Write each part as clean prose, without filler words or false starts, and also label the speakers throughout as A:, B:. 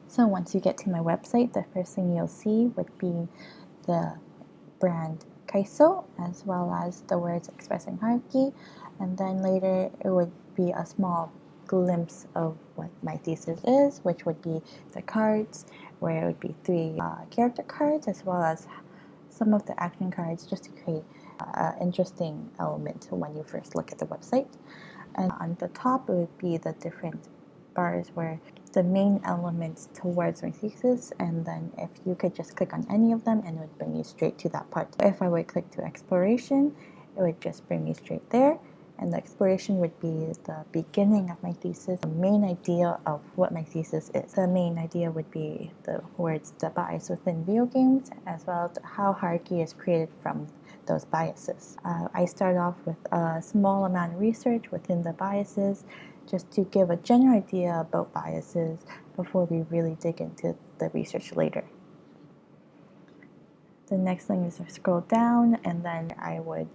A: So once you get to my website, the first thing you'll see would be the brand Kaiso, as well as the words expressing hierarchy, and then later it would be a small glimpse of what my thesis is, which would be the cards, where it would be 3 character cards, as well as some of the action cards, just to create an interesting element when you first look at the website. And on the top, it would be the different bars where the main elements towards my thesis, and then if you could just click on any of them and it would bring you straight to that part. If I would click to exploration, it would just bring me straight there, and the exploration would be the beginning of my thesis, the main idea of what my thesis is. The main idea would be the words, the bias within video games, as well as how hierarchy is created from those biases. I start off with a small amount of research within the biases, just to give a general idea about biases before we really dig into the research later. The next thing is to scroll down, and then I would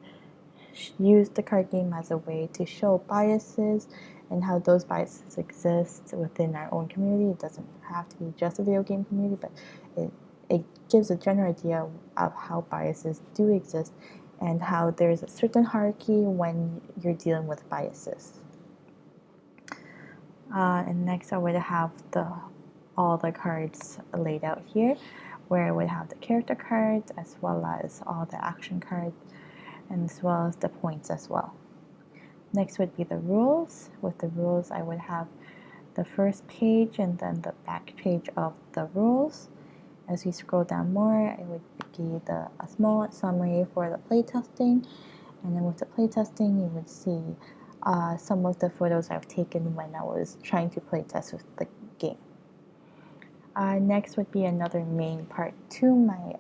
A: use the card game as a way to show biases and how those biases exist within our own community. It doesn't have to be just a video game community, but it gives a general idea of how biases do exist and how there's a certain hierarchy when you're dealing with biases. And next I would have all the cards laid out here, where I would have the character cards as well as all the action cards, and as well as the points as well. Next would be the rules. With the rules, I would have the first page and then the back page of the rules. As we scroll down more, it would be a small summary for the playtesting, and then with the playtesting, you would see some of the photos I've taken when I was trying to playtest with the game. Next would be another main part to my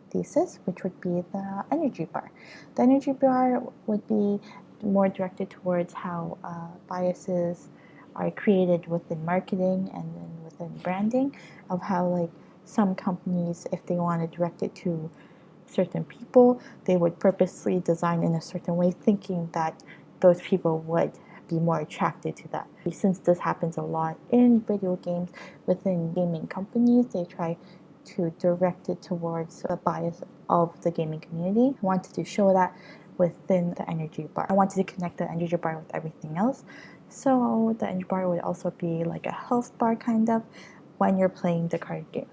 A: thesis, which would be the energy bar. The energy bar would be more directed towards how biases are created within marketing and then within branding, of how like some companies, if they want to direct it to certain people, they would purposely design in a certain way, thinking that those people would be more attracted to that. Since this happens a lot in video games, within gaming companies, they try to direct it towards the bias of the gaming community. I wanted to show that within the energy bar. I wanted to connect the energy bar with everything else. So the energy bar would also be like a health bar kind of when you're playing the card game.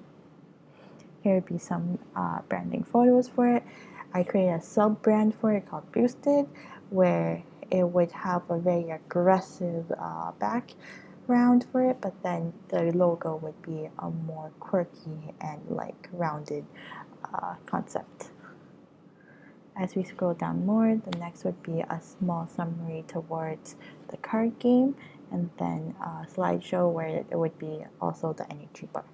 A: Here would be some branding photos for it. I created a sub-brand for it called Boosted, where it would have a very aggressive background for it, but then the logo would be a more quirky and like rounded concept. As we scroll down more, the next would be a small summary towards the card game, and then a slideshow where it would be also the energy bar.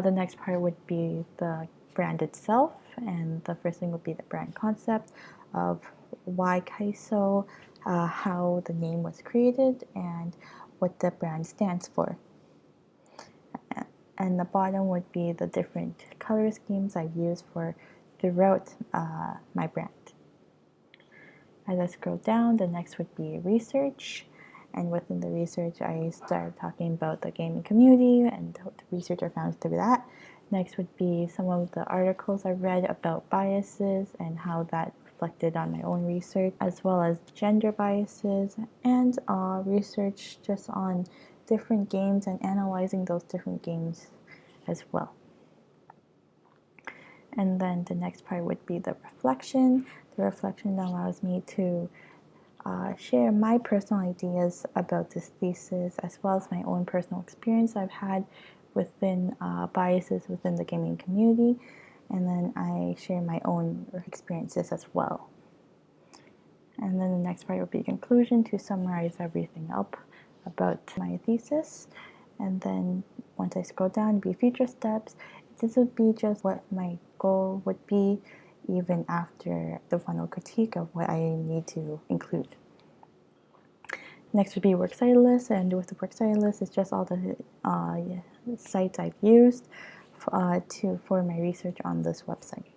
A: The next part would be the brand itself, and the first thing would be the brand concept of why Kaiso, how the name was created, and what the brand stands for. And the bottom would be the different color schemes I use throughout my brand. As I scroll down, the next would be research. And within the research, I started talking about the gaming community and the research I found through that. Next would be some of the articles I read about biases and how that reflected on my own research, as well as gender biases and research just on different games and analyzing those different games as well. And then the next part would be the reflection. The reflection allows me to share my personal ideas about this thesis, as well as my own personal experience I've had within biases within the gaming community, and then I share my own experiences as well. And then the next part would be conclusion, to summarize everything up about my thesis. And then once I scroll down, it'd be future steps. This would be just what my goal would be, even after the final critique of what I need to include. Next would be works cited list, and with the works cited list, it's just all the sites I've used for my research on this website.